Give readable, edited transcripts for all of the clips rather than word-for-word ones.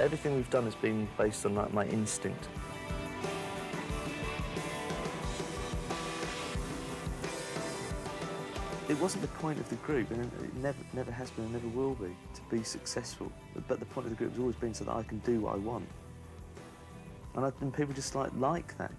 Everything we've done has been based on like my instinct. It wasn't the point of the group, and it never has been and never will be, to be successful. But the point of the group has always been so that I can do what I want. And people just like that.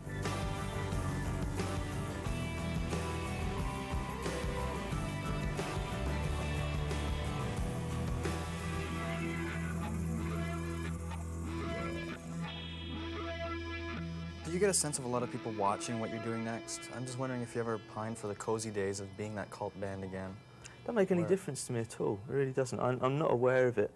Do you get a sense of a lot of people watching what you're doing next? I'm just wondering if you ever pined for the cozy days of being that cult band again. Don't make any difference to me at all. It really doesn't. I'm not aware of it.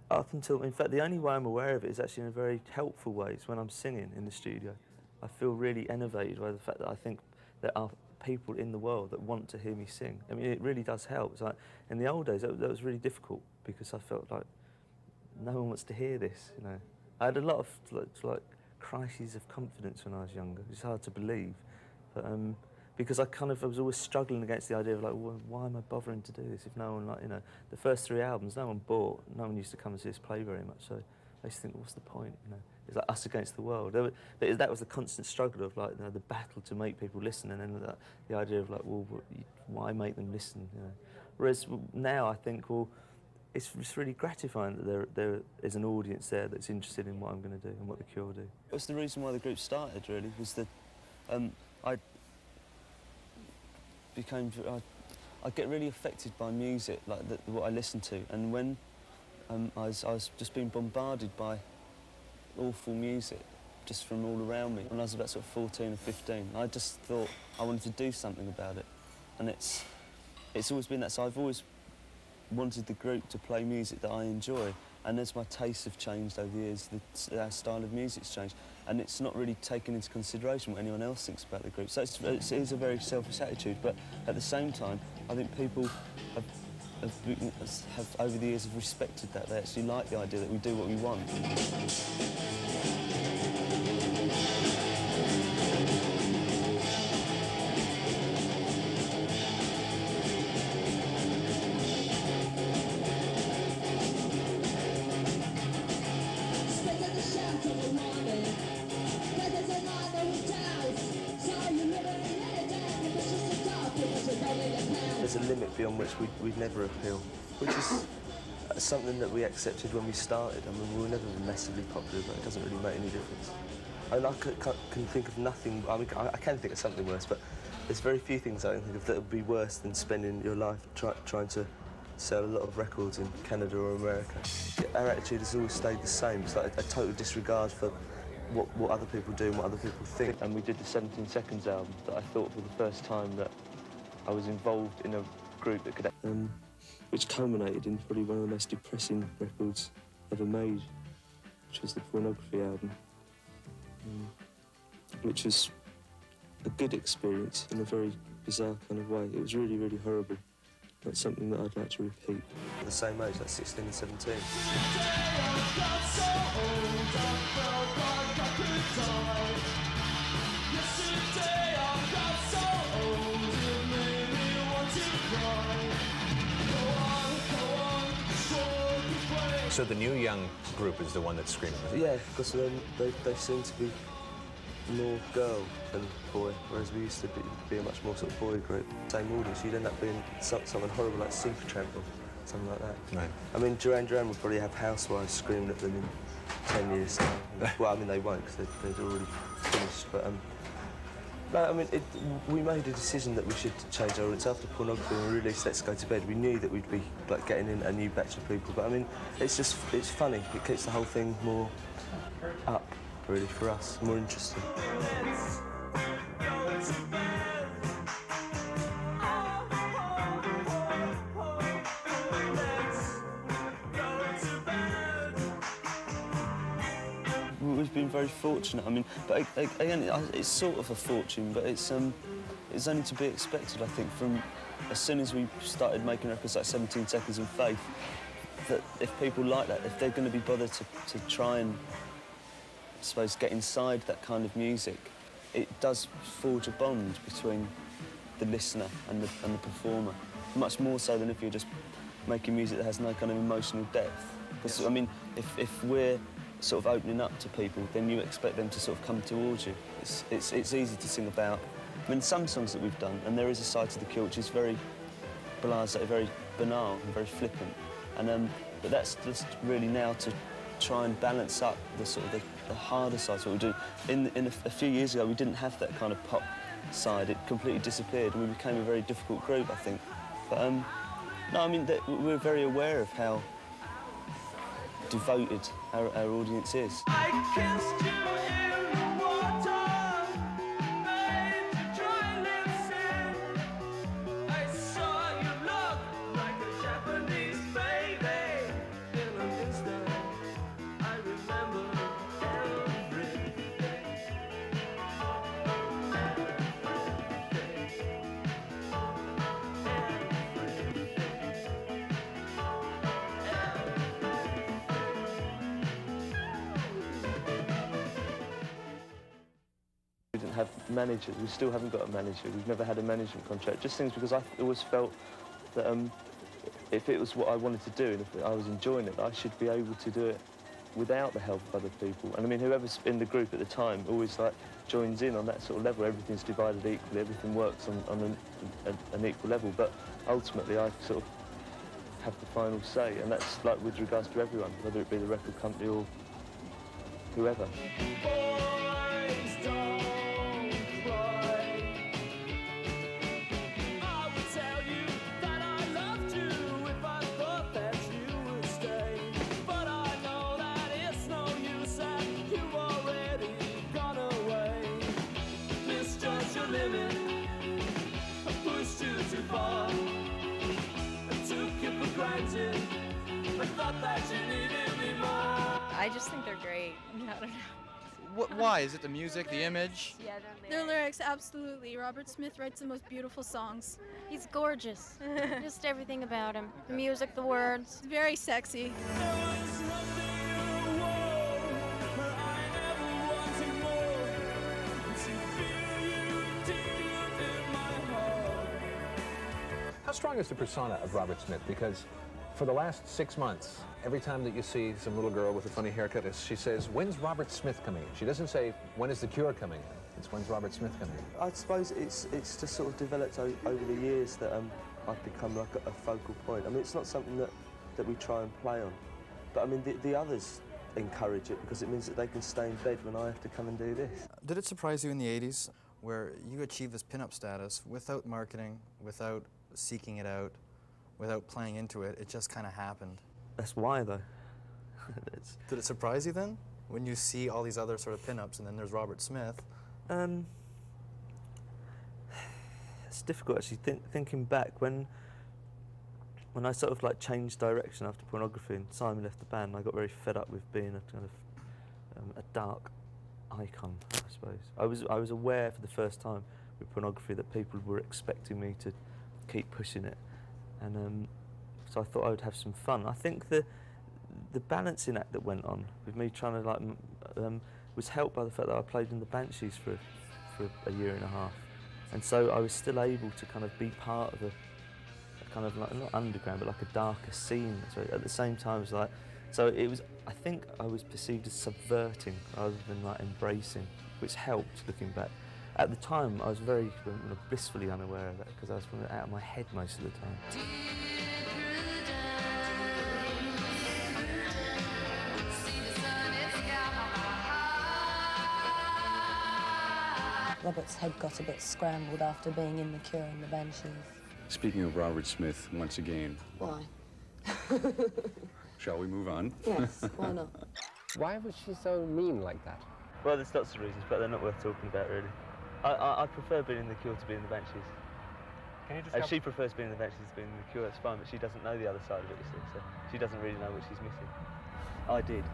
Up until, in fact, the only way I'm aware of it is actually in a very helpful way. It's when I'm singing in the studio. I feel really enervated by the fact that I think there are people in the world that want to hear me sing. I mean, it really does help. It's like, in the old days, that was really difficult because I felt like no one wants to hear this, you know. I had a lot of crises of confidence when I was younger. It's hard to believe, but because I was always struggling against the idea of like, well, why am I bothering to do this if no one, like, you know, the first 3 albums no one bought, no one used to come and see us play very much. So I used to think, what's the point? You know, it's like us against the world. That was the constant struggle of like, you know, the battle to make people listen, and then the idea of like, well, why make them listen? You know, whereas now I think, well, it's really gratifying that there is an audience there that's interested in what I'm going to do and what The Cure do. It was the reason why the group started, really, was that I get really affected by music, like what I listen to, and when I was just being bombarded by awful music just from all around me. When I was about sort of 14 or 15, I just thought I wanted to do something about it, and it's always been that. So I've always wanted the group to play music that I enjoy, and as my tastes have changed over the years, our style of music's changed, and it's not really taken into consideration what anyone else thinks about the group. So it is a very selfish attitude, but at the same time, I think people have over the years have respected that. They actually like the idea that we do what we want. There's a limit beyond which we'd never appeal, which is something that we accepted when we started. I mean, we were never massively popular, but it doesn't really make any difference. And I can think of nothing. I mean, I can think of something worse, but there's very few things I can think of that would be worse than spending your life trying to sell a lot of records in Canada or America. Our attitude has always stayed the same. It's like a total disregard for what other people do and what other people think. And we did the 17 Seconds album that I thought for the first time that I was involved in a group that could... which culminated in probably one of the most depressing records ever made, which was the Pornography album, which was a good experience in a very bizarre kind of way. It was really, really horrible. That's something that I'd like to repeat. At the same age, like 16 and 17. So the new young group is the one that's screaming? Yeah, because they seem to be more girl than boy, whereas we used to be a much more sort of boy group. Same audience, you'd end up being something horrible like Supertramp or something like that. Right. I mean, Duran Duran would probably have housewives screaming at them in 10 years' time. Well, I mean, they won't, because they'd already finished, but... No, I mean, we made a decision that we should change our audience. After Pornography and we released Let's Go to Bed, we knew that we'd be like getting in a new batch of people. But I mean, it's funny. It keeps the whole thing more up, really, for us, more interesting. We've been very fortunate. I mean, but again, it's sort of a fortune, but it's only to be expected, I think, from as soon as we started making records like 17 Seconds and Faith, that if people like that, if they're going to be bothered to try and, I suppose, get inside that kind of music, it does forge a bond between the listener and the performer, much more so than if you're just making music that has no kind of emotional depth. Because, I mean, if we're sort of opening up to people, then you expect them to sort of come towards you. It's easy to sing about. I mean, some songs that we've done, and there is a side to the kilt which is very blasé, very banal and very flippant. And but that's just really now to try and balance up the sort of the harder side to what we do. A few years ago, we didn't have that kind of pop side. It completely disappeared, and we became a very difficult group, I think. But no, I mean, we're very aware of how devoted our audience is. I kissed you in the water, made you dry lips in. I saw you look like a Japanese baby. In an instant, I remember everything. We didn't have managers. We still haven't got a manager. We've never had a management contract. Just things because I always felt that if it was what I wanted to do and if I was enjoying it, I should be able to do it without the help of other people. And I mean, whoever's in the group at the time always like joins in on that sort of level. Everything's divided equally. Everything works on an equal level. But ultimately, I sort of have the final say, and that's like with regards to everyone, whether it be the record company or whoever. Boys don't cry. I would tell you that I loved you if I thought that you would stay. But I know that it's no use and you've already gone away. Misjudged your limit, I pushed you too far. I took you for granted, I thought that you needed me more. I just think they're great. I don't know. Why? Is it the music, the image? Yeah, Their lyrics, absolutely. Robert Smith writes the most beautiful songs. He's gorgeous. Just everything about him. The music, the words. It's very sexy. There was nothing in the world where I ever wanted more. To feel you deep in my heart. How strong is the persona of Robert Smith? Because for the last 6 months, every time that you see some little girl with a funny haircut, she says, "When's Robert Smith coming in?" She doesn't say, "When is The Cure coming in?" It's, "When's Robert Smith coming in?" I suppose it's just sort of developed over the years that I've become like a focal point. I mean, it's not something that we try and play on. But I mean, the others encourage it because it means that they can stay in bed when I have to come and do this. Did it surprise you in the 80s where you achieved this pin-up status without marketing, without seeking it out, without playing into it? It just kind of happened. That's why, though. Did it surprise you then, when you see all these other sort of pin-ups and then there's Robert Smith? It's difficult, actually, thinking back. When I sort of like changed direction after pornography and Simon left the band, I got very fed up with being a kind of a dark icon, I suppose. I was aware for the first time with pornography that people were expecting me to keep pushing it. And so I thought I would have some fun. I think the balancing act that went on with me trying to like was helped by the fact that I played in the Banshees for a year and a half, and so I was still able to kind of be part of a kind of like not underground but like a darker scene. So at the same time, it was like, so it was. I think I was perceived as subverting rather than like embracing, which helped looking back. At the time, I was very blissfully unaware of that because I was out of my head most of the time. Robert's head got a bit scrambled after being in The Cure and the Banshees. Speaking of Robert Smith, once again. Why? Shall we move on? Yes, why not? Why was she so mean like that? Well, there's lots of reasons, but they're not worth talking about, really. I prefer being in The Cure to being in the Banshees. Can you just She prefers being in the Banshees to being in The Cure, that's fine, but she doesn't know the other side of it, you see, so she doesn't really know what she's missing. I did.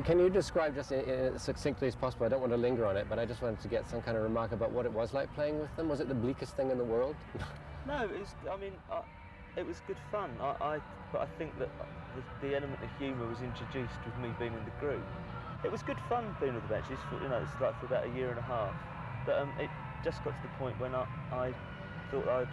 Can you describe just as succinctly as possible, I don't want to linger on it, but I just wanted to get some kind of remark about what it was like playing with them? Was it the bleakest thing in the world? No, it was, I mean, it was good fun, but I think that the element of humour was introduced with me being in the group. It was good fun being with the Banshees, it's like for about a year and a half, but it just got to the point when I thought I'd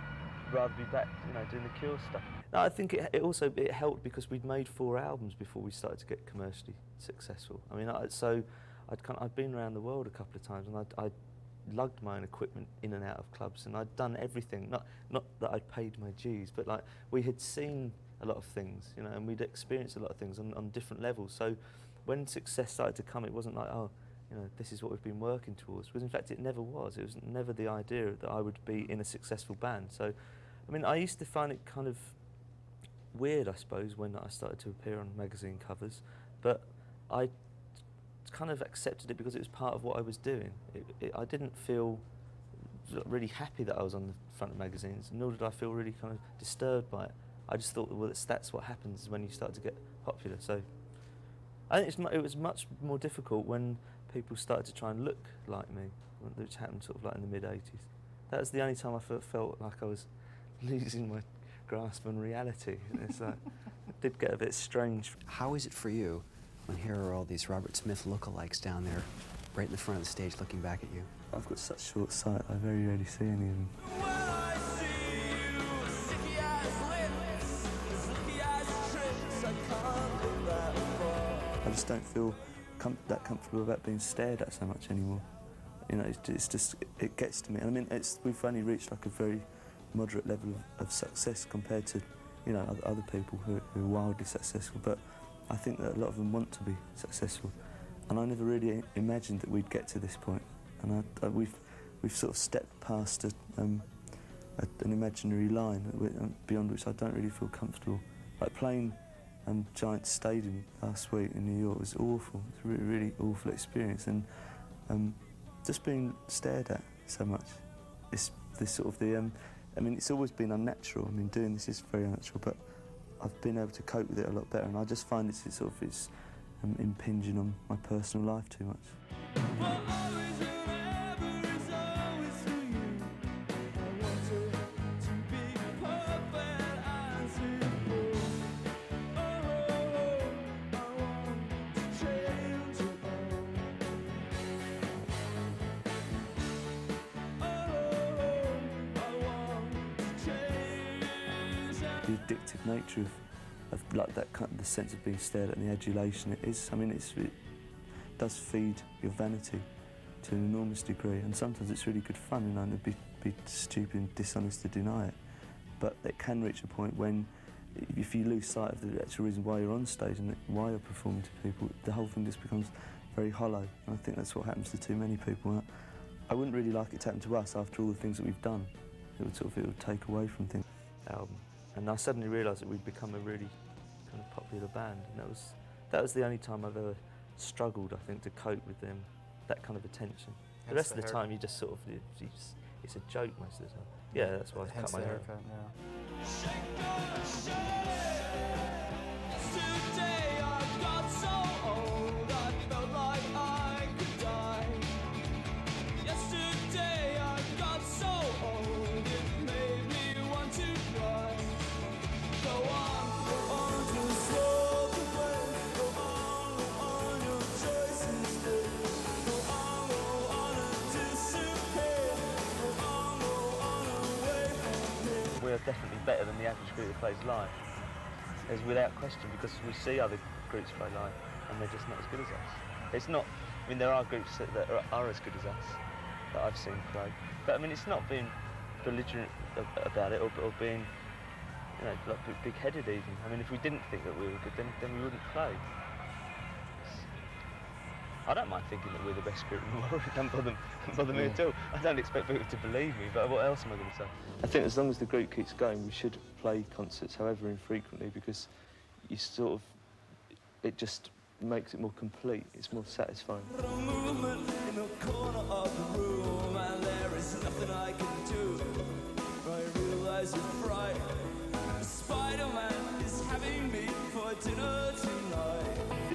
rather be back, you know, doing the Cure stuff. No, I think it also helped because we'd made 4 albums before we started to get commercially successful. I mean, I'd been around the world a couple of times, and I'd lugged my own equipment in and out of clubs, and I'd done everything. Not that I'd paid my dues, but like we had seen a lot of things, you know, and we'd experienced a lot of things on different levels. So when success started to come, it wasn't like, oh, you know, this is what we've been working towards. Because in fact, it never was. It was never the idea that I would be in a successful band. So, I mean, I used to find it kind of weird, I suppose, when I started to appear on magazine covers, but I kind of accepted it because it was part of what I was doing. I didn't feel really happy that I was on the front of magazines, nor did I feel really kind of disturbed by it. I just thought, well, that's what happens when you start to get popular. So I think it was much more difficult when people started to try and look like me, which happened sort of like in the mid-'80s. That was the only time I felt like I was losing my grasp on reality. It's like, it did get a bit strange. How is it for you when here are all these Robert Smith lookalikes down there, right in the front of the stage looking back at you? I've got such short sight, I very rarely see any of them. I just don't feel that comfortable about being stared at so much anymore. You know, it's just, it gets to me. I mean, we've only reached like a very moderate level of success compared to, you know, other people who are wildly successful, but I think that a lot of them want to be successful. And I never really imagined that we'd get to this point. And we've sort of stepped past an imaginary line beyond which I don't really feel comfortable. Like playing Giant Stadium last week in New York was awful. It's a really, really awful experience, and just being stared at so much. It's this sort of I mean, it's always been unnatural. I mean, doing this is very unnatural, but I've been able to cope with it a lot better, and I just find it's impinging on my personal life too much. The addictive nature of like that kind of the sense of being stared at and the adulation it is. I mean, it does feed your vanity to an enormous degree, and sometimes it's really good fun, you know, and it'd be stupid and dishonest to deny it. But it can reach a point when, if you lose sight of the actual reason why you're on stage and why you're performing to people, the whole thing just becomes very hollow. And I think that's what happens to too many people. I wouldn't really like it to happen to us after all the things that we've done. It would take away from things. And I suddenly realised that we'd become a really kind of popular band, and that was the only time I've ever struggled, I think, to cope with that kind of attention. The rest of the time, you just sort of, it's a joke most of the time. Yeah, that's why I cut my hair. Today I got so old, I felt like I could die. Yesterday I got so old, it made me want to cry. Go on, just walk away. Go on your choices stay. Go on and disappear. Go on away from here. We are definitely better than the average group that plays live. It's without question, because we see other groups play live and they're just not as good as us. It's not, I mean, there are groups that are as good as us that I've seen play, but I mean, it's not being belligerent about it or being, you know, like big-headed even. I mean, if we didn't think that we were good, then we wouldn't play. I don't mind thinking that we're the best group in the world. It doesn't bother me at all. I don't expect people to believe me, but what else am I going to say? I think as long as the group keeps going, we should play concerts, however infrequently, because you sort of, it just makes it more complete. It's more satisfying. Movement in the corner of the room, and there is nothing I can do. I realize you're fright. Spider-Man is having me for dinner tonight.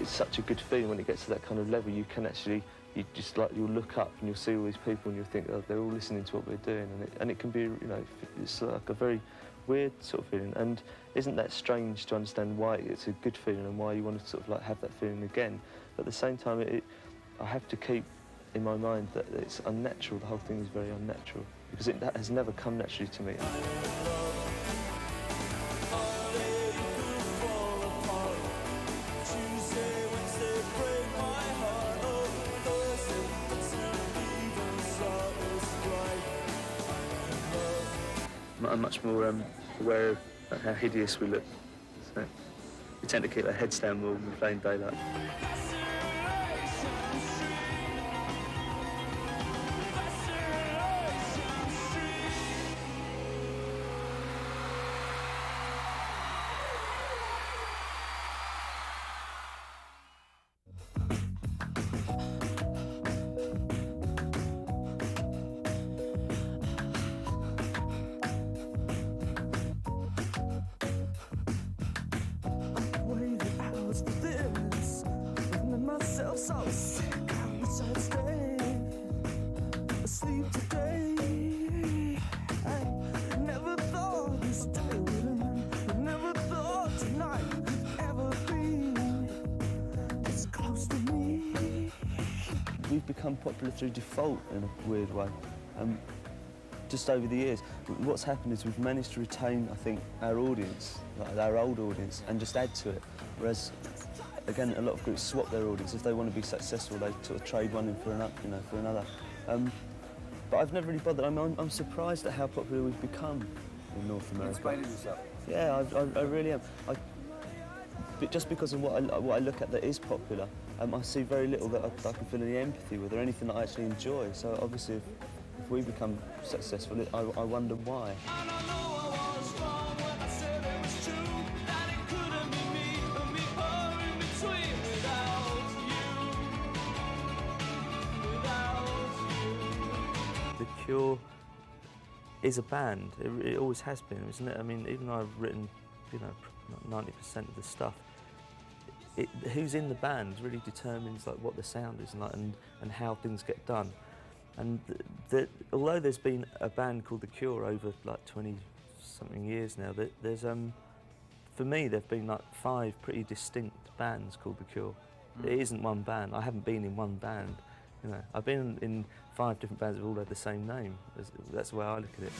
It's such a good feeling when it gets to that kind of level. You can actually, you'll look up and you'll see all these people and you'll think, oh, they're all listening to what we're doing, and it can be, you know, it's like a very weird sort of feeling. And isn't that strange to understand why it's a good feeling and why you want to sort of like have that feeling again? But at the same time, I have to keep in my mind that it's unnatural. The whole thing is very unnatural because that has never come naturally to me. I'm much more aware of how hideous we look. So we tend to keep our heads down more when we play in daylight. So sick, I wish I'd stay asleep today. I never thought this day would end. Never thought tonight would ever be this close to me. We've become popular through default in a weird way. Just over the years, what's happened is we've managed to retain, I think, our audience, like our old audience, and just add to it. Whereas, again, a lot of groups swap their audience. If they want to be successful, they sort of trade one in for another. But I've never really bothered. I'm surprised at how popular we've become in North America. Explain it yourself. Yeah, I really am. But just because of what I look at that is popular, I see very little that I can feel any empathy with or anything that I actually enjoy. So obviously, if we become successful, I wonder why. The Cure is a band. It always has been, isn't it? I mean, even though I've written, 90% of the stuff, who's in the band really determines like what the sound is and how things get done. And although there's been a band called The Cure over like 20-something years now, there's for me there've been like 5 pretty distinct bands called The Cure. It isn't one band. I haven't been in one band. I've been in 5 different bands that all had the same name. That's the way I look at it.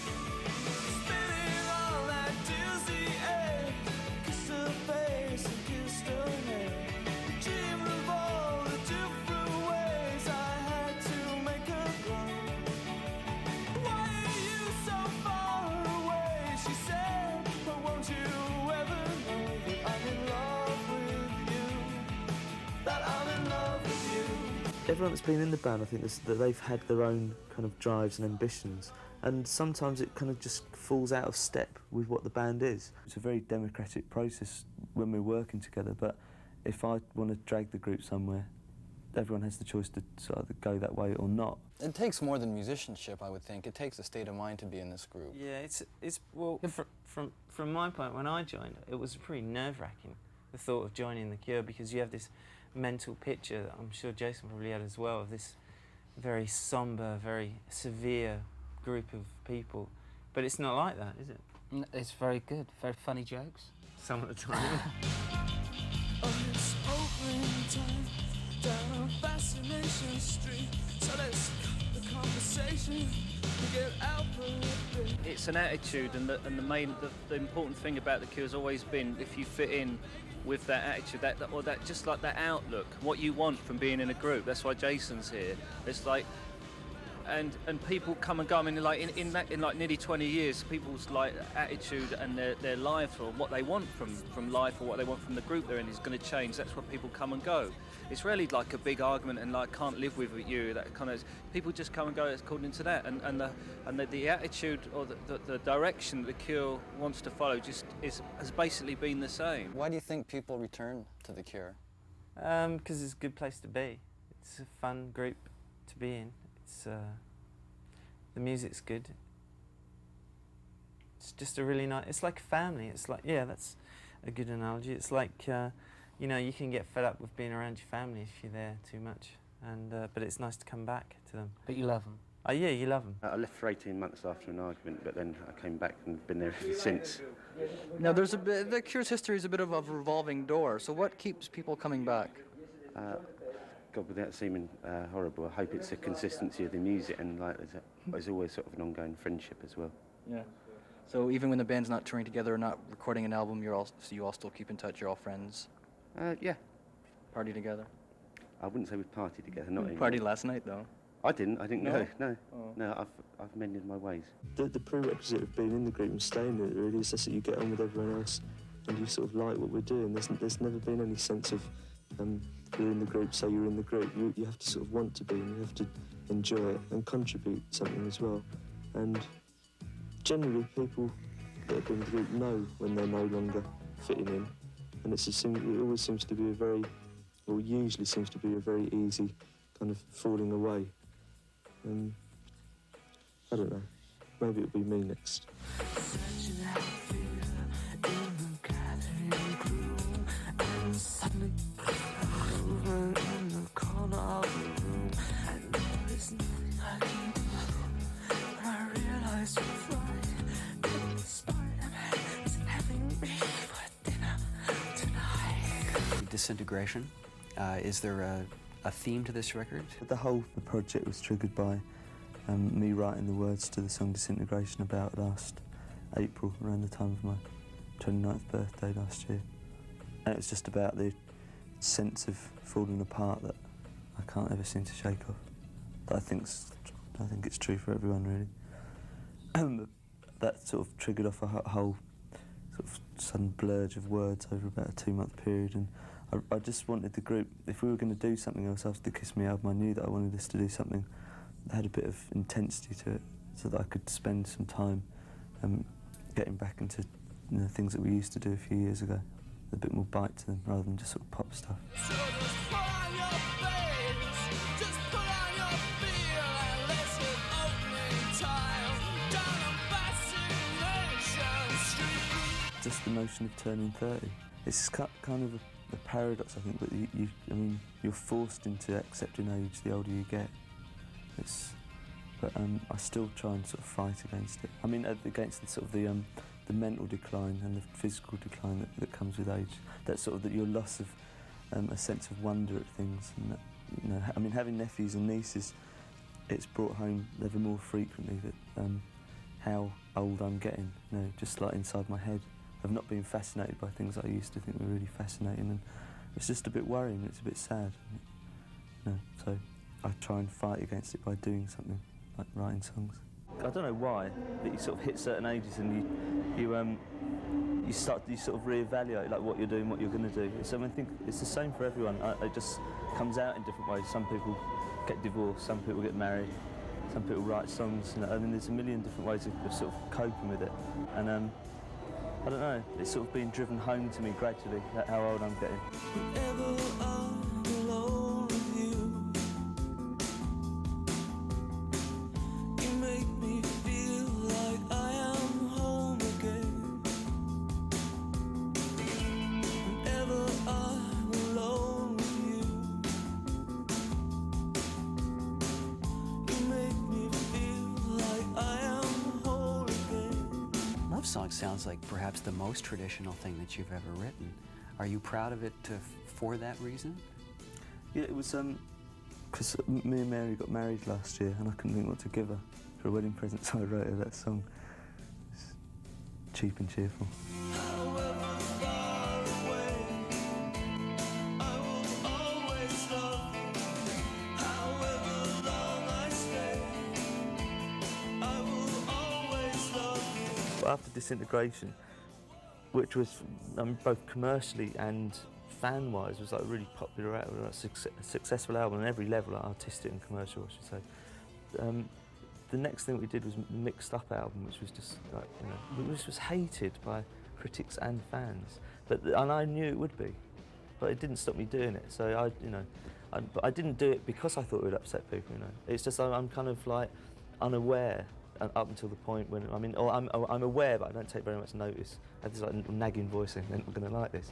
Everyone that's been in the band, I think that they've had their own kind of drives and ambitions, and sometimes it kind of just falls out of step with what the band is. It's a very democratic process when we're working together, but if I want to drag the group somewhere, everyone has the choice to sort of go that way or not. It takes more than musicianship, I would think. It takes a state of mind to be in this group. Yeah, it's well, from my point, when I joined, it was pretty nerve-wracking, the thought of joining The Cure, because you have this mental picture that I'm sure Jason probably had as well, of this very sombre, very severe group of people. But it's not like that, is it? It's very good, very funny jokes. Some of the time. It's open time down on Fascination Street, so let's cut the conversation to get out for a bit. It's an attitude, and the important thing about The Cure has always been, if you fit in with that attitude, that just like that outlook, what you want from being in a group. That's why Jason's here. It's like, and people come and go. I mean, like in like nearly 20 years, people's like attitude and their life, or what they want from life, or what they want from the group they're in, is going to change. That's why people come and go. It's really like a big argument and like can't live with you. That kind of people just come and go according to that, and the attitude or the direction that The Cure wants to follow just has basically been the same. Why do you think people return to The Cure? Because it's a good place to be. It's a fun group to be in. It's the music's good. It's just a really nice. It's like a family. It's like, yeah, that's a good analogy. It's like you can get fed up with being around your family if you're there too much, but it's nice to come back to them. But you love them. Oh yeah, you love them. I left for 18 months after an argument, but then I came back and been there ever since. Now, The Cure's history is a bit of a revolving door. So what keeps people coming back? God, without seeming horrible, I hope it's the consistency of the music, and like there's always sort of an ongoing friendship as well. Yeah. So even when the band's not touring together or not recording an album, you all still keep in touch. You're all friends. Yeah. Party together. I wouldn't say we party together, not anymore. Party last night, though. I didn't No? know. No, Oh. no. I've mended my ways. The prerequisite of being in the group and staying in it really is just that you get on with everyone else and you sort of like what we're doing. There's never been any sense of you're in the group, so you're in the group. You have to sort of want to be, and you have to enjoy it and contribute something as well. And generally, people that have been in the group know when they're no longer fitting in, and it always seems to be usually seems to be a very easy kind of falling away. I don't know. Maybe it'll be me next. Disintegration. Is there a theme to this record? The project was triggered by me writing the words to the song Disintegration about last April, around the time of my 29th birthday last year. And it was just about the sense of falling apart that I can't ever seem to shake off. That I think it's true for everyone, really. That sort of triggered off a whole sort of sudden blurge of words over about a 2-month period, and I just wanted the group, if we were going to do something else after the Kiss Me album, I knew that I wanted us to do something that had a bit of intensity to it, so that I could spend some time getting back into things that we used to do a few years ago, with a bit more bite to them, rather than just sort of pop stuff. Just the notion of turning 30. It's kind of a paradox, I think, but you're forced into accepting age the older you get. But I still try and sort of fight against it. I mean, against the mental decline and the physical decline that comes with age. That sort of your loss of a sense of wonder at things. And that, I mean, having nephews and nieces, it's brought home ever more frequently that how old I'm getting. Just like inside my head. I've not been fascinated by things I used to think were really fascinating, and it's just a bit worrying. It's a bit sad. So I try and fight against it by doing something, like writing songs. I don't know why, but you sort of hit certain ages and you sort of reevaluate like what you're doing, what you're going to do. So I think it's the same for everyone. It just comes out in different ways. Some people get divorced, some people get married, some people write songs. I mean, there's a million different ways of sort of coping with it, and I don't know, it's sort of being driven home to me gradually, how old I'm getting. Whenever I'm alone with you, you make me feel like I am home again. Whenever I'm alone with you, you make me feel like I am whole again. Love Song sounds like perhaps the most traditional thing that you've ever written. Are you proud of it for that reason? Yeah, it was because me and Mary got married last year and I couldn't think what to give her for a wedding present, so I wrote her that song. It's cheap and cheerful. After Disintegration, which was both commercially and fan-wise was like a really popular album, a successful album on every level, like artistic and commercial, I should say. The next thing we did was a mixed up album, which was just like, which was hated by critics and fans, and I knew it would be, but it didn't stop me doing it. So I didn't do it because I thought it would upset people. It's just I'm kind of like unaware. Up until the point when I'm aware, but I don't take very much notice. I have this like little nagging voice saying, "I'm going to like this."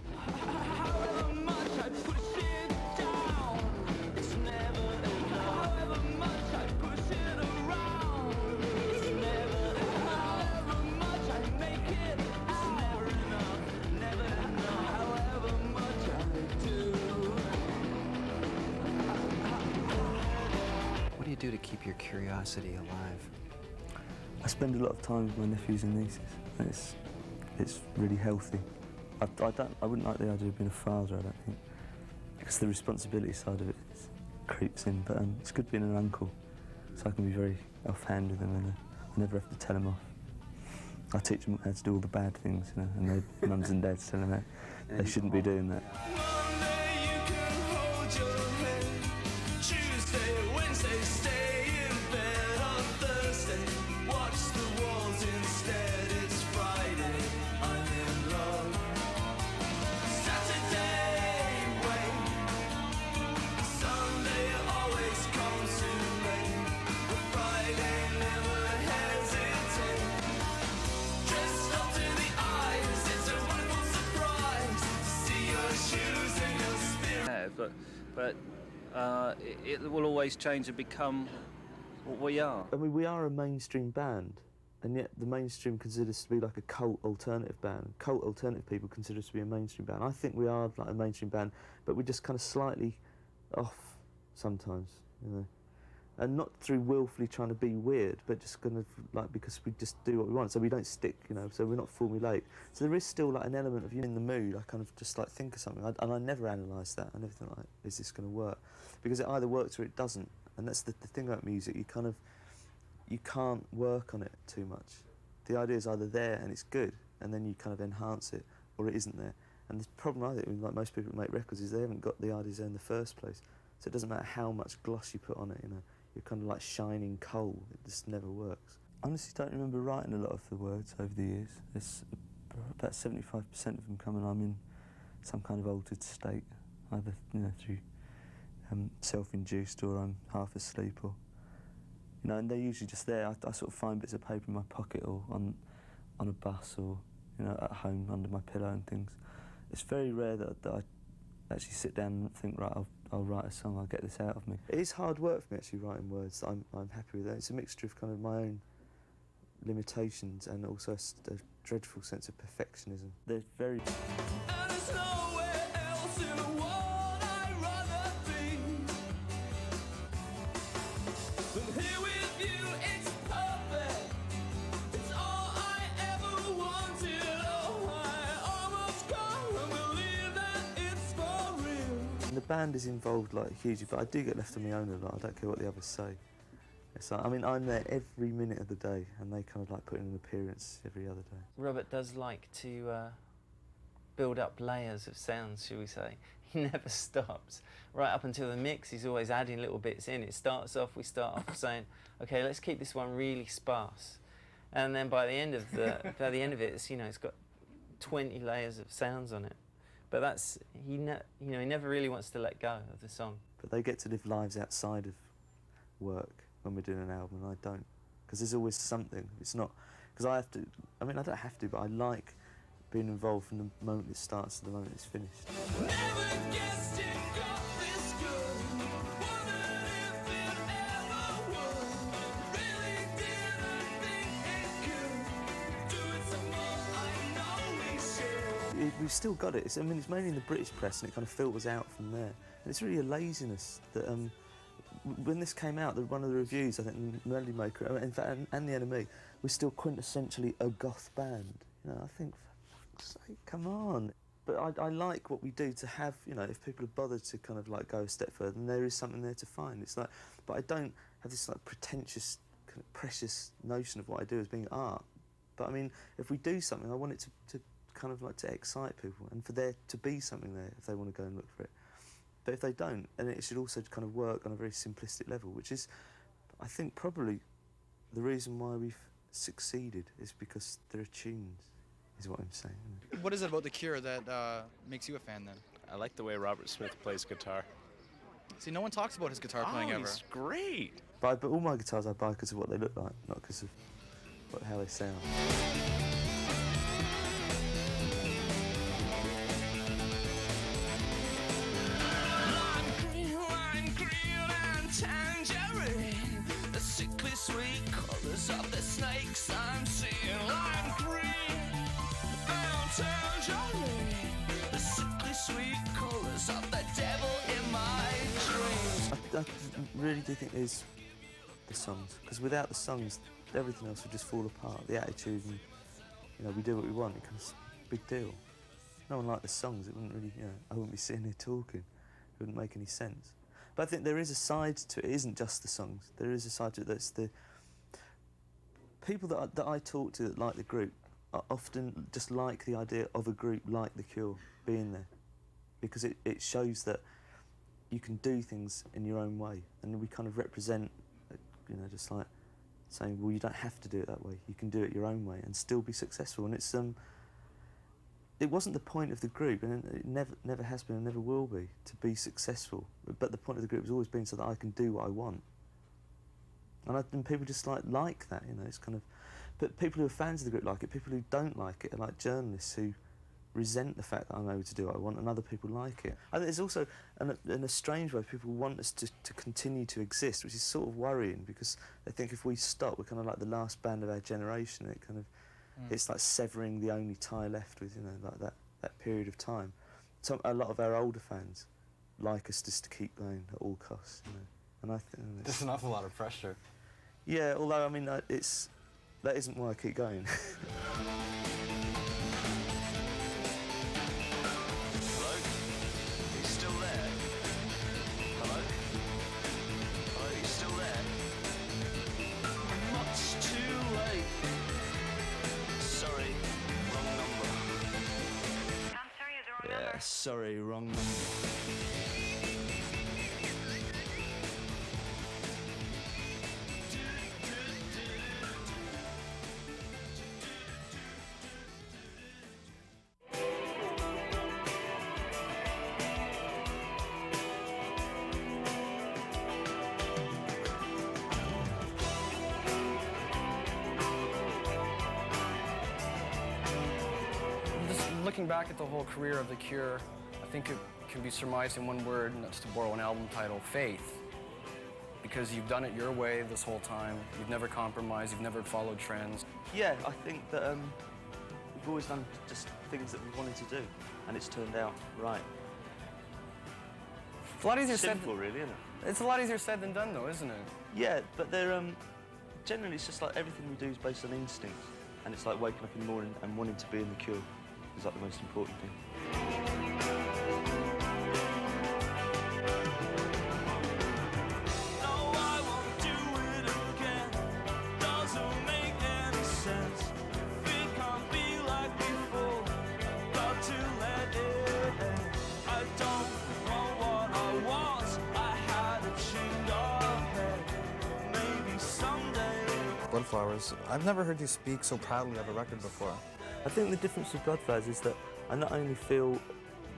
What do you do to keep your curiosity alive? I spend a lot of time with my nephews and nieces, and it's really healthy. I wouldn't like the idea of being a father, I don't think, because the responsibility side of it creeps in, but it's good being an uncle. so I can be very offhand with them, and I never have to tell them off. I teach them how to do all the bad things, you know, and their mums and dads tell them that they shouldn't be doing that. Monday you can hold your head. Tuesday, Wednesday, stay in bed. On Thursday, watch the walls instead. It's Friday, I'm in love. Saturday, wait. Sunday always comes too late. But Friday never hesitate. Dressed up to the eyes, it's a wonderful surprise to see your shoes and your spirit. But it will always change and become what we are. I mean, we are a mainstream band, and yet the mainstream considers us to be like a cult alternative band. Cult alternative people consider us to be a mainstream band. I think we are like a mainstream band, but we're just kind of slightly off sometimes, you know. And not through willfully trying to be weird, but just kind of like because we just do what we want, so we don't stick, you know, so we're not formulaic. So there is still like an element of you in the mood. I kind of just like think of something, and I never analyse that. I never think like, is this going to work? Because it either works or it doesn't. And that's the thing about music, you can't work on it too much. The idea is either there and it's good, and then you kind of enhance it, or it isn't there. And the problem I think with like most people who make records is they haven't got the ideas there in the first place. So it doesn't matter how much gloss you put on it, you know. You're kind of like shining coal. It just never works. I honestly don't remember writing a lot of the words over the years. There's about 75% of them come and I'm in some kind of altered state, either, you know, through self-induced or I'm half asleep, or, you know, and they're usually just there. I sort of find bits of paper in my pocket or on a bus or, you know, at home under my pillow and things. It's very rare that I actually sit down and think, right, I'll write a song, I'll get this out of me. It is hard work for me actually writing words. I'm happy with that. It's a mixture of kind of my own limitations and also a dreadful sense of perfectionism. They're very... And there's nowhere else in the world I'd rather be than here with you. It's perfect. It's all I ever wanted. Oh, I almost can't believe that it's for real. The band is involved like hugely, but I do get left on my own a lot. I don't care what the others say. It's like, I mean, I'm there every minute of the day, and they kind of like put in an appearance every other day. Robert does like to build up layers of sounds, shall we say. He never stops. Right up until the mix, he's always adding little bits in. We start off saying, okay, let's keep this one really sparse, and then by the end of it, it's, you know, it's got 20 layers of sounds on it. But that's, he never really wants to let go of the song. But they get to live lives outside of work when we're doing an album, and I don't. Because there's always something. It's not, because I have to, I mean, I don't have to, but I like being involved from the moment it starts to the moment it's finished. Never guessed it got this good. Wondered if it ever would. Really didn't think it could. Do it some more, I know we should. We've still got it. I mean, it's mainly in the British press, and it kind of filters out from there. And it's really a laziness that, when this came out, one of the reviews, I think, the Melody Maker, in fact, and the NME, was still quintessentially a goth band. You know, I think, for fuck's sake, come on. But I like what we do to have, you know, if people have bothered to kind of like go a step further, then there is something there to find. It's like, but I don't have this like pretentious, kind of precious notion of what I do as being art. But I mean, if we do something, I want it to kind of like to excite people, and for there to be something there if they want to go and look for it. But if they don't, then it should also kind of work on a very simplistic level, which is, I think, probably the reason why we've succeeded is because there are tunes, is what I'm saying. What is it about The Cure that makes you a fan then? I like the way Robert Smith plays guitar. See, no one talks about his guitar playing ever. He's great. But all my guitars I buy because of what they look like, not because of how they sound. Tangerine, the sickly sweet colours of the snakes I'm seeing. Lime green and tangerine, the sickly sweet colours of the devil in my dreams. I really do think there's the songs, because without the songs, everything else would just fall apart. The attitude, and, you know, we do what we want. It becomes a big deal. If no one liked the songs, it wouldn't really, you know, I wouldn't be sitting here talking. It wouldn't make any sense. But I think there is a side to it. It isn't just the songs. There is a side to it that's the people that I talk to that like the group often just like the idea of a group like The Cure being there, because it shows that you can do things in your own way, and we kind of represent, you know, just like saying, well, you don't have to do it that way. You can do it your own way and still be successful. And it wasn't the point of the group, and it never has been and never will be, to be successful. But the point of the group has always been so that I can do what I want. And people just like that, you know. It's kind of, but people who are fans of the group like it. People who don't like it are like journalists who resent the fact that I'm able to do what I want, and other people like it. I think there's also, in a strange way, people want us to continue to exist, which is sort of worrying, because they think if we stop, we're kind of like the last band of our generation. It kind of, it's like severing the only tie left with, you know, like that period of time. So a lot of our older fans like us just to keep going at all costs, you know. And I think there's an awful lot of pressure. Yeah, although I mean, that isn't why I keep going. Sorry, wrong number. Looking back at the whole career of The Cure, I think it can be surmised in one word, and that's to borrow an album title, faith. Because you've done it your way this whole time. You've never compromised, you've never followed trends. Yeah, I think that we've always done just things that we wanted to do, and it's turned out right. It's a lot easier said Simple, really, isn't it? It's a lot easier said than done, though, isn't it? Yeah, but they're generally it's just like everything we do is based on instinct, and it's like waking up in the morning and wanting to be in The Cure is like the most important thing. Bloodflowers. I've never heard you speak so proudly of a record before. I think the difference with Bloodflowers is that I not only feel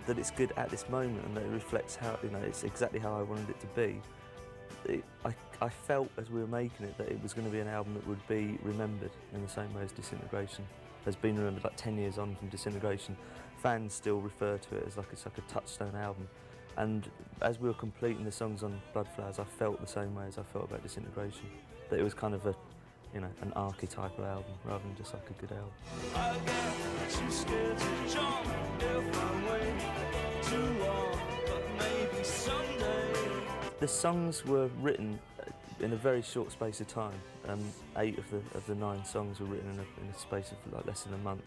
that it's good at this moment and that it reflects how, you know, it's exactly how I wanted it to be. I felt as we were making it that it was going to be an album that would be remembered in the same way as Disintegration has been remembered. Like 10 years on from Disintegration, fans still refer to it as like it's like a touchstone album. And as we were completing the songs on Bloodflowers, I felt the same way as I felt about Disintegration. That it was kind of a, you know, an archetypal album rather than just like a good album. I get too scared to jump if I wait too long, but maybe someday. The songs were written in a very short space of time. 8 of the 9 songs were written in a space of like less than a month,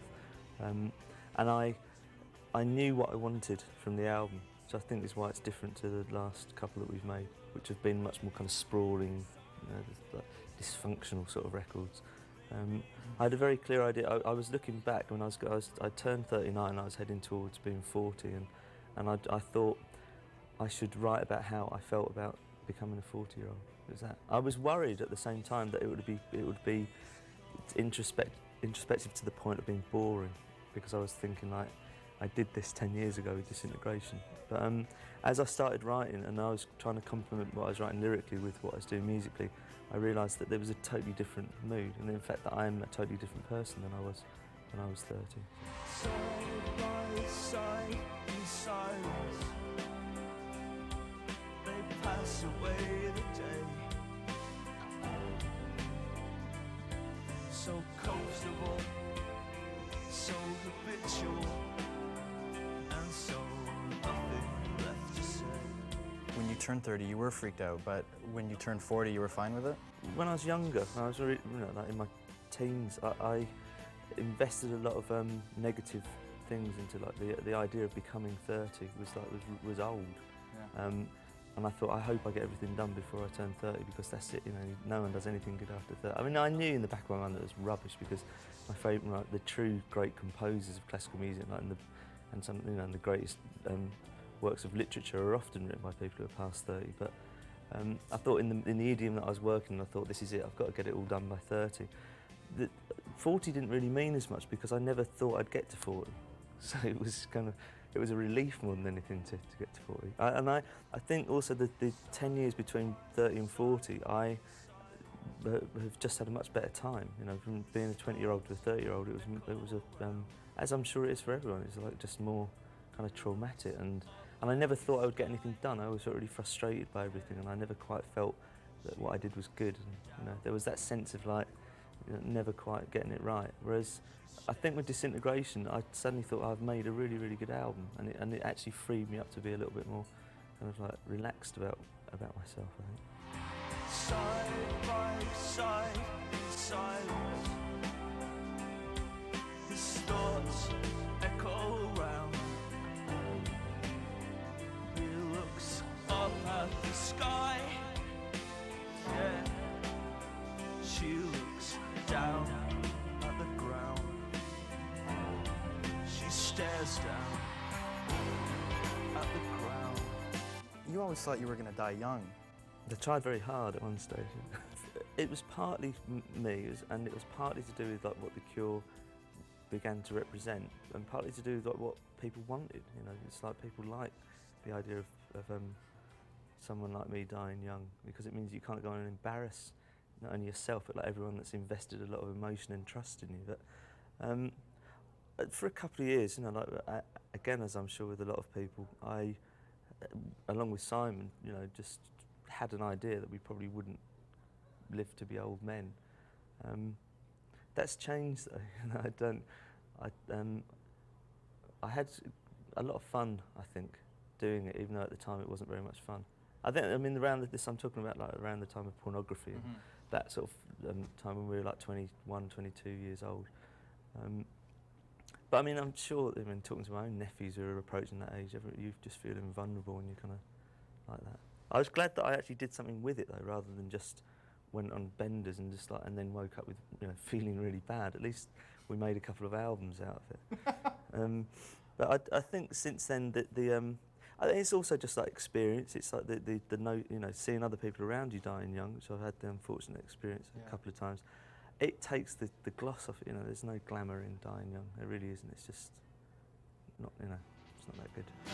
and I knew what I wanted from the album. So I think that's why it's different to the last couple that we've made, which have been much more kind of sprawling, you know, like dysfunctional sort of records. I had a very clear idea. I was looking back when I turned 39. I was heading towards being 40, and I thought I should write about how I felt about becoming a 40-year-old. I was worried at the same time that it would be introspective to the point of being boring, because I was thinking like I did this 10 years ago with Disintegration. But as I started writing and I was trying to complement what I was writing lyrically with what I was doing musically, I realised that there was a totally different mood, and in fact that I am a totally different person than I was when I was 30. Side by side in silence, they pass away the day. So comfortable, so habitual, and so nothing left to say. When you turned 30, you were freaked out, but when you turned 40, you were fine with it? When I was younger, when I was really, you know, like in my teens, I invested a lot of negative things into like the idea of becoming 30 was old. Yeah. And I thought, I hope I get everything done before I turn 30, because that's it, you know, no one does anything good after 30. I mean, I knew in the back of my mind that it was rubbish, because my favourite, like, the true great composers of classical music, like, and some, you know, the greatest works of literature are often written by people who are past 30. But I thought in the idiom that I was working in, I thought, this is it, I've got to get it all done by 30. 40 didn't really mean as much, because I never thought I'd get to 40. So it was kind of, it was a relief more than anything to get to 40. I think also the 10 years between 30 and 40, I have just had a much better time. You know, from being a 20-year-old to a 30-year-old, it was as I'm sure it is for everyone, it's like just more kind of traumatic. And I never thought I would get anything done. I was really frustrated by everything, and I never quite felt that what I did was good. And, you know, there was that sense of, like, you know, never quite getting it right. Whereas I think with Disintegration, I suddenly thought I've made a really, really good album, and it actually freed me up to be a little bit more kind of like relaxed about myself, I think. Side by side in silence, his thoughts echo round. He looks up at the sky, yeah. She looks down at the ground. She stares down at the ground. You always thought you were going to die young. I tried very hard at one stage. It was partly me, and it was partly to do with, like, what the Cure began to represent, and partly to do with, like, what people wanted. You know, it's like people like the idea of someone like me dying young, because it means you can't go on and embarrass not only yourself, but like everyone that's invested a lot of emotion and trust in you. But for a couple of years, you know, like, again, as I'm sure with a lot of people, I, along with Simon, you know, just had an idea that we probably wouldn't live to be old men. That's changed, though. You know, I had a lot of fun, I think, doing it, even though at the time it wasn't very much fun. I mean, around this, I'm talking about, like, around the time of pornography, and that sort of time when we were like 21, 22 years old. But I mean, I'm sure, I mean, talking to my own nephews who are approaching that age, you just feeling vulnerable and you're kind of like that. I was glad that I actually did something with it, though, rather than just went on benders and just like, and then woke up with, you know, feeling really bad. At least we made a couple of albums out of it. But I think since then that I think it's also just like experience. It's like the you know, seeing other people around you dying young, which I've had the unfortunate experience a couple of times. It takes the gloss off it. You know, there's no glamour in dying young. There really isn't. It's just not, you know, it's not that good. I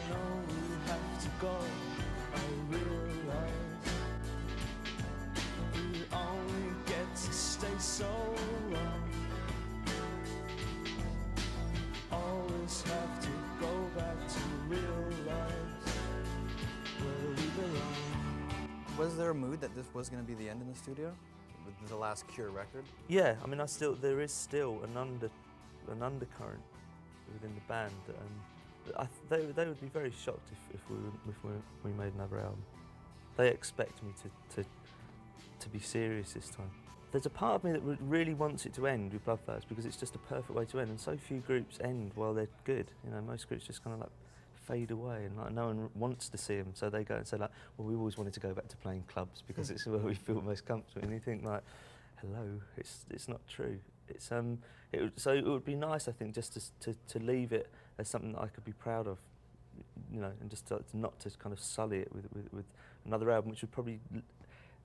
know we have to go. I realize we only get to stay so long. Always have to go back to realize where we belong. Was there a mood that this was going to be the end in the studio? With the last Cure record? Yeah, I mean, there is still an undercurrent within the band. They would be very shocked if we made another album. They expect me to be serious this time. There's a part of me that really wants it to end with Bloodflowers, because it's just a perfect way to end, and so few groups end while they're good. You know, most groups just kind of like fade away, and like no one wants to see them, so they go and say, like, well, we always wanted to go back to playing clubs because it's where we feel most comfortable. And you think, like, hello, it's not true. It's so it would be nice, I think, just to leave it as something that I could be proud of, you know, and just not to kind of sully it with another album which would probably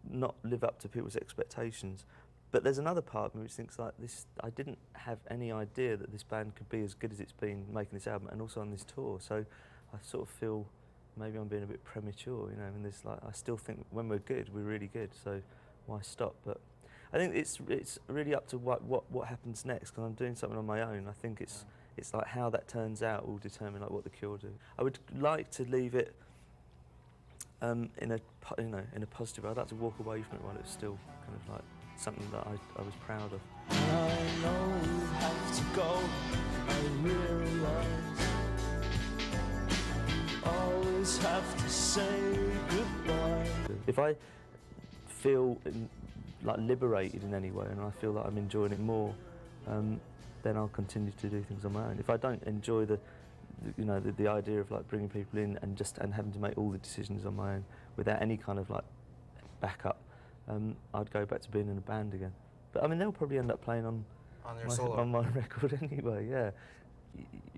not live up to people's expectations. But there's another part of me which thinks, like, this, I didn't have any idea that this band could be as good as it's been making this album and also on this tour. So I sort of feel maybe I'm being a bit premature, you know, and there's, like, I still think when we're good, we're really good, so why stop? But I think it's really up to what happens next, because I'm doing something on my own. I think it's like how that turns out will determine, like, what the Cure do. I would like to leave it in a positive way. I'd like to walk away from it while it's still kind of like something that I was proud of. I know we have to go. I realize always have to say goodbye. If I feel like liberated in any way, and I feel like I'm enjoying it more, then I'll continue to do things on my own. If I don't enjoy the the idea of like bringing people in and having to make all the decisions on my own without any kind of like backup, I'd go back to being in a band again. But I mean, they'll probably end up playing on my record anyway. Yeah,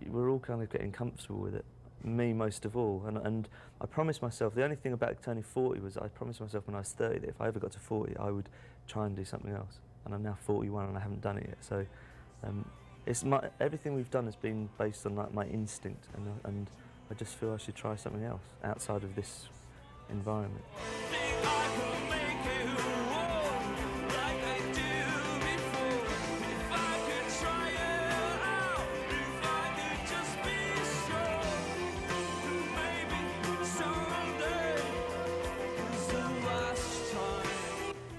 we're all kind of getting comfortable with it. Me most of all, and I promised myself, the only thing about turning 40 was I promised myself when I was 30 that if I ever got to 40 I would try and do something else, and I'm now 41 and I haven't done it yet, so everything we've done has been based on like my instinct, and I just feel I should try something else outside of this environment.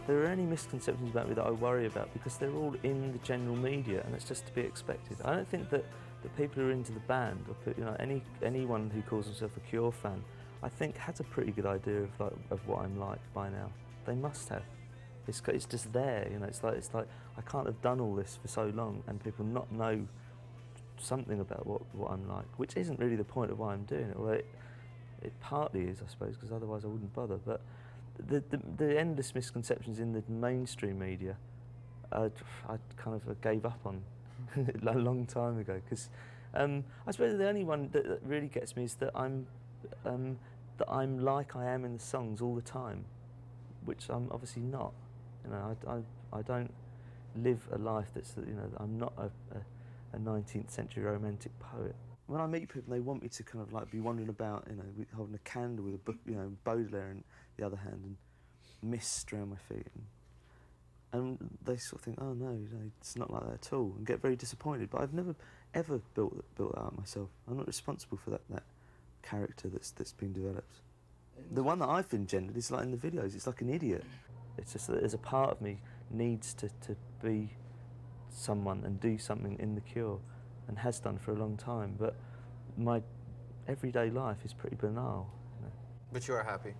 There are any misconceptions about me that I worry about because they're all in the general media, and it's just to be expected. I don't think that the people who are into the band, or anyone who calls himself a Cure fan, I think has a pretty good idea of what I'm like by now. They must have. It's just there, It's like I can't have done all this for so long and people not know something about what I'm like, which isn't really the point of why I'm doing it. Well, it partly is, I suppose, because otherwise I wouldn't bother. But the endless misconceptions in the mainstream media, I kind of gave up on a long time ago. Because I suppose the only one that really gets me is that I'm like I am in the songs all the time, which I'm obviously not. I don't live a life that's I'm not a 19th century romantic poet. When I meet people, they want me to kind of like be wandering about, holding a candle with a book, Baudelaire in the other hand, and mist around my feet, and they sort of think, oh no, it's not like that at all, and get very disappointed. But I've never ever built that out myself. I'm not responsible for that character that's been developed. The one that I've engendered is like in the videos. It's like an idiot. It's just that there's a part of me needs to be someone and do something in the Cure, and has done for a long time, but my everyday life is pretty banal. But you are happy?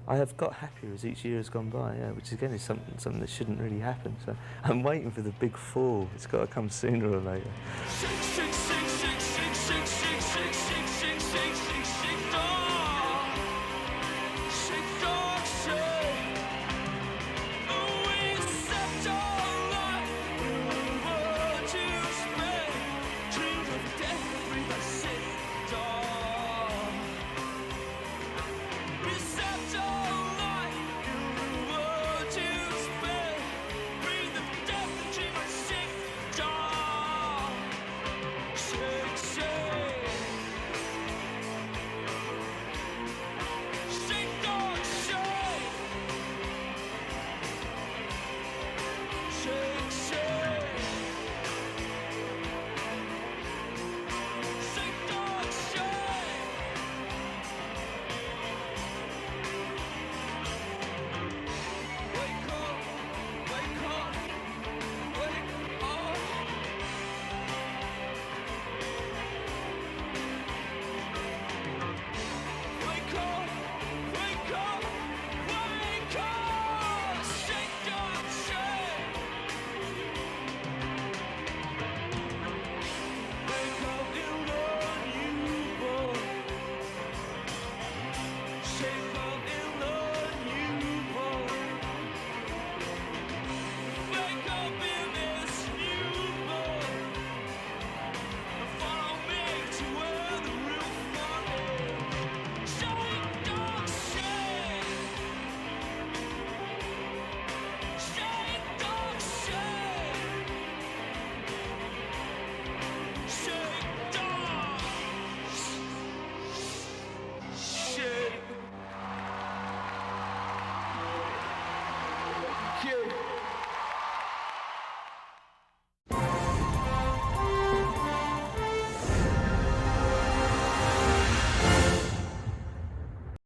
I have got happier as each year has gone by, yeah, which again is something that shouldn't really happen. So I'm waiting for the big fall. It's got to come sooner or later.